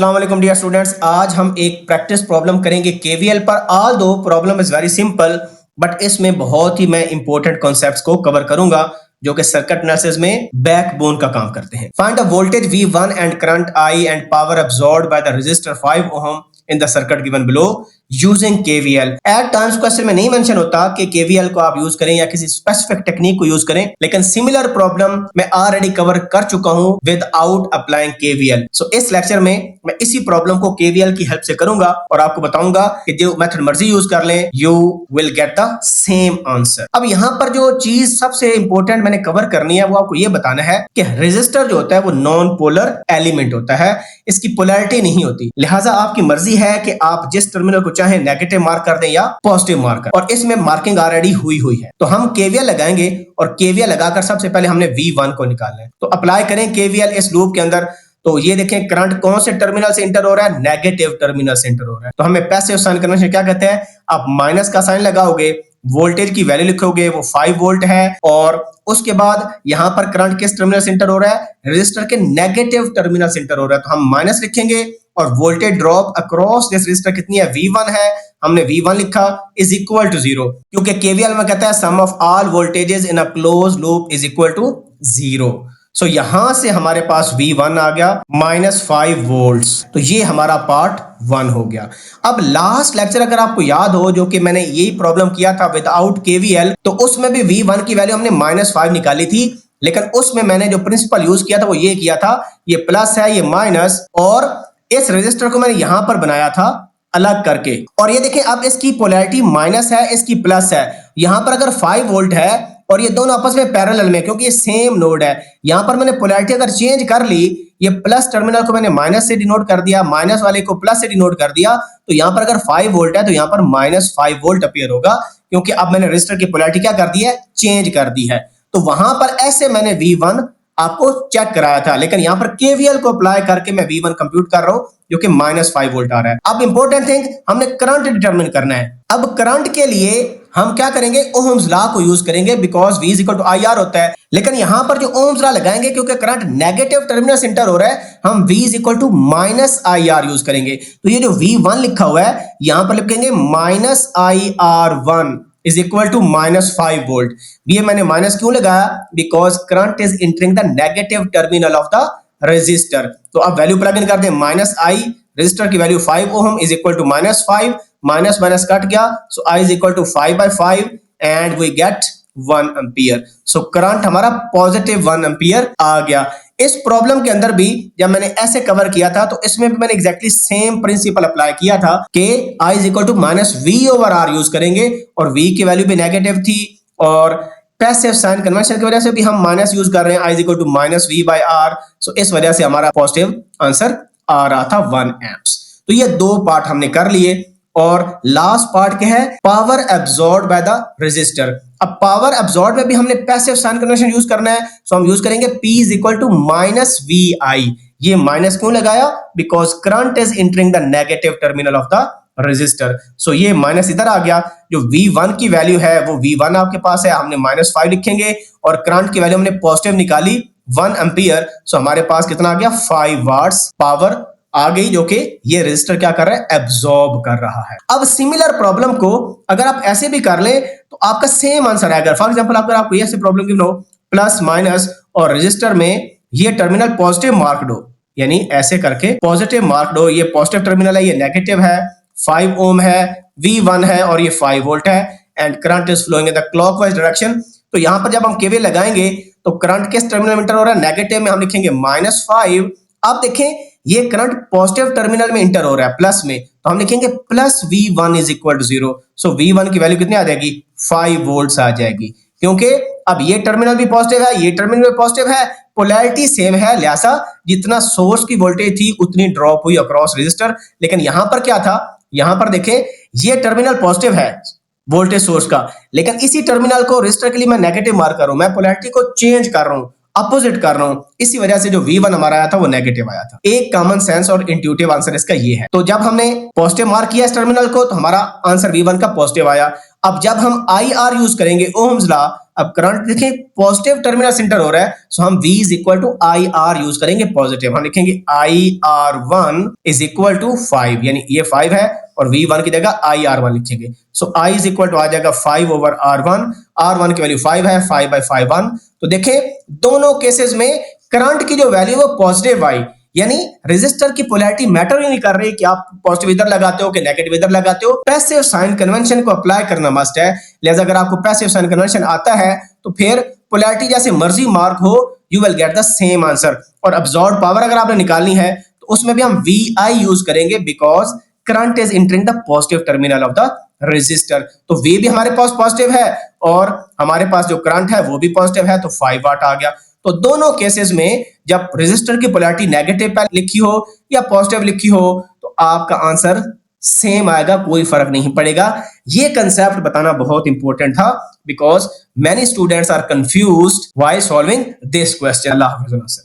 अस्सलाम वालेकुम dear students. आज हम एक प्रैक्टिस प्रॉब्लम करेंगे केवीएल पर। ऑल दो problem is very simple but इसमें बहुत ही मैं इंपॉर्टेंट कॉन्सेप्ट्स को कवर करूंगा जो कि सर्किट एनालिसिस में बैकबोन का काम करते हैं। Find the voltage V1 and current I and power absorbed by the resistor 5 ohm in the circuit given below using KVL. At times question में नहीं मेंशन होता कि केवीएल को आप यूज करें या किसी स्पेसिफिक टेक्निक को यूज करें, लेकिन सिमिलर प्रॉब्लम मैं ऑलरेडी कवर कर चुका हूं विदाउट अप्लाइंग केवीएल। सो इस लेक्चर में मैं इसी प्रॉब्लम को केवीएल की हेल्प से करूंगा और आपको बताऊंगा कि जो मेथड मर्जी यूज कर लें you will get the same answer. अब यहां पर जो चीज सबसे इंपॉर्टेंट मैंने कवर करनी है वो आपको ये बताना है कि रेजिस्टर जो होता है वो नॉन पोलर एलिमेंट होता है, इसकी पोलैरिटी नहीं होती। लिहाजा आपकी मर्जी है कि आप जिस टर्मिनल को चाहे नेगेटिव मार्क कर दें या पॉजिटिव मार्क कर, और इसमें मार्किंग ऑलरेडी हुई है। तो हम केवीएल लगाएंगे और केवीएल लगाकर सबसे पहले हमने V1 को निकालना है। तो अप्लाई करें केवीएल इस लूप के अंदर। तो ये देखें करंट कौन से टर्मिनल से इंटर हो रहा है, नेगेटिव टर्मिनल से इंटर हो रहा है। तो हमें पैसिव साइन कन्वेंशन क्या कहते हैं, आप माइनस का साइन लगाओगे, वोल्टेज की वैल्यू लिखोगे वो 5 वोल्ट है, और उसके बाद यहां पर करंट किस टर्मिनल से इंटर हो रहा है, रेजिस्टर के नेगेटिव टर्मिनल से इंटर हो रहा है। तो हम माइनस लिखेंगे और voltage drop across this resistor कितनी है, V1 है। हमने V1 लिखा इज इक्वल टू 0, क्योंकि केवीएल में कहता है sum of all voltages in a close loop is equal to 0। So यहां से हमारे पास V1 आ गया -5 वोल्ट्स। तो ये हमारा पार्ट 1 हो गया। अब लास्ट लेक्चर अगर आपको याद हो जो कि मैंने यही प्रॉब्लम किया था विदाउट केवीएल, तो उसमें भी V1 की वैल्यू हमने -5 निकाली थी, लेकिन उसमें मैंने जो प्रिंसिपल यूज किया था वो ये किया था, ये प्लस है ये माइनस, और इस रेजिस्टर को मैंने यहां पर बनाया था अलग करके। और ये देखें अब इसकी पोलैरिटी माइनस है, इसकी प्लस है। यहां पर अगर 5 वोल्ट है और ये दोनों आपस में पैरेलल में, क्योंकि ये सेम नोड है, यहां पर मैंने पोलैरिटी अगर चेंज कर ली, ये प्लस टर्मिनल को मैंने माइनस से डिनोट कर दिया, माइनस वाले को प्लस से डिनोट कर दिया, तो यहां पर अगर 5 वोल्ट है तो यहां पर -5 वोल्ट अपीयर होगा, क्योंकि अब मैंने रेजिस्टर की पोलैरिटी क्या कर दी है, चेंज कर दी है। तो वहां पर ऐसे मैंने V1 आपको चेक कराया था, लेकिन यहां पर केवीएल को अप्लाई करके मैं V1 कंप्यूट कर रहा हूं जो कि -5 वोल्ट आ रहा है। अब इंपॉर्टेंट थिंग, हमने करंट डिटरमिन करना है। अब करंट के लिए हम क्या करेंगे, ओहम्स लॉ को यूज करेंगे, because V is equal to IR होता है। लेकिन यहां पर जो ओहम्स लॉ लगाएंगे, क्योंकि करंट नेगेटिव टर्मिनल से इंटर हो रहा है, हम V is equal to -IR use करेंगे। तो ये जो V1 लिखा हुआ है यहां पर लिखेंगे -IR1 is equal to -5 volt. ये मैंने माइनस क्यों लगाया, because current is entering the negative terminal of the resistor. तो अब वैल्यू प्लग इन कर दें, -I, रेजिस्टर की value 5 ohm is equal to -5, minus minus cut गया, so I is equal to 5/5 and we get 1 ampere. So current हमारा positive 1 ampere आ गया। इस प्रॉब्लम के अंदर भी जब मैंने ऐसे कवर किया था तो इसमें भी मैंने एग्जैक्टली सेम प्रिंसिपल अप्लाई किया था कि I is equal to -V/R use करेंगे, और V की वैल्यू भी नेगेटिव थी, और पैसिव साइन कन्वेंशन की वजह से भी हम माइनस यूज कर रहे हैं, I is equal to -V/R। So इस वजह से हमारा पॉजिटिव आंसर आ रहा था 1 एम्प्स। तो ये दो पार्ट हमने कर लिए, और लास्ट पार्ट क्या है, power absorbed by the resistor. अब पावर एब्सॉर्ब्ड में भी हमने पैसिव साइन कन्वेंशन यूज करना है, सो हम यूज करेंगे P is equal to -VI। ये माइनस क्यों लगाया, because current is entering the negative terminal of the resistor. So ये माइनस इधर आ गया। जो V1 की वैल्यू है वो V1 आपके पास है, हमने -5 लिखेंगे, और करंट की वैल्यू हमने पॉजिटिव निकाली 1 एम्पियर। सो हमारे पास कितना आ गया, 5 वाट्स पावर आ गई, जो कि ये रेजिस्टर क्या कर रहा है, एब्सॉर्ब कर रहा है। अब सिमिलर प्रॉब्लम को अगर आप ऐसे भी कर लें तो आपका सेम आंसर आएगा। फॉर एग्जांपल अगर आपको ऐसे प्रॉब्लम गिवन हो, प्लस माइनस और रेजिस्टर में ये टर्मिनल पॉजिटिव मार्क्ड हो, यानी ऐसे करके पॉजिटिव मार्क्ड हो, ये पॉजिटिव टर्मिनल है, ये नेगेटिव है, 5 ओम है, V1 है, और ये 5 वोल्ट है, and current is flowing in the clockwise direction. तो यहां पर जब हम केवीएल लगाएंगे तो करंट किस टर्मिनल में इंटर हो रहा है, नेगेटिव में, हम लिखेंगे -5। अब देखें ये करंट पॉजिटिव टर्मिनल में इंटर हो रहा है, प्लस में, तो हम लिखेंगे +V1 is equal to 0। So V1 की वैल्यू कितनी आ जाएगी, 5 वोल्ट्स आ जाएगी, क्योंकि अब ये टर्मिनल भी पॉजिटिव है, ये टर्मिनल भी पॉजिटिव है, पोलैरिटी सेम है, लिहाजा जितना सोर्स की वोल्टेज थी उतनी ड्रॉप हुई अक्रॉस रेजिस्टर। लेकिन यहां पर क्या था, यहां पर देखें ये टर्मिनल पॉजिटिव है वोल्टेज सोर्स का, लेकिन इसी टर्मिनल को रेजिस्टर के लिए मैं नेगेटिव मार्क कर रहा हूं, मैं पोलैरिटी को चेंज कर रहा हूं। अपोजिट कर रहा हूं, इसी वजह से जो V1 हमारा आया था वो नेगेटिव आया था। एक कॉमन सेंस और इंट्यूटिव आंसर इसका ये है। तो जब हमने पॉजिटिव मार्क किया इस टर्मिनल को तो हमारा आंसर V1 का पॉजिटिव आया। अब जब हम IR यूज करेंगे ओम्स लॉ, अब करंट देखें पॉजिटिव टर्मिनल से इंटर हो रहा है, सो हम V is equal to IR use करेंगे पॉजिटिव। हम लिखेंगे IR1 इज इक्वल टू 5, यानी ये 5 है और V1 की जगह IR1 लिखेंगे। सो I इज इक्वल टू आ जाएगा 5 ओवर R1, R1 की वैल्यू 5 है, 5 बाई 5 1। तो देखें दोनों केसेस में करंट की जो वैल्यू वो पॉजिटिव आई, यानी रेजिस्टर की पोलैरिटी मैटर ही नहीं कर रही कि आप पॉजिटिव इधर लगाते हो कि नेगेटिव इधर लगाते हो। पैसिव साइन कन्वेंशन को अप्लाई करना मस्ट है। लिहाजा अगर आपको पैसिव साइन कन्वेंशन आता है तो फिर पोलैरिटी जैसे मर्जी मार्क हो, you will get the same answer. और अब्सॉर्ब पावर अगर आपने निकालनी है तो उसमें भी हम VI यूज करेंगे, because current is entering the positive terminal of the resistor. तो V भी हमारे पास पॉजिटिव है और हमारे पास जो करंट है वो भी पॉजिटिव है, तो 5 वाट आ गया। तो दोनों केसेस में जब रेजिस्टर की पोलैरिटी नेगेटिव पे लिखी हो या पॉजिटिव लिखी हो तो आपका आंसर सेम आएगा, कोई फर्क नहीं पड़ेगा। ये कंसेप्ट बताना बहुत इंपॉर्टेंट था, because many students are confused while solving this question. अल्लाह हाफिज़।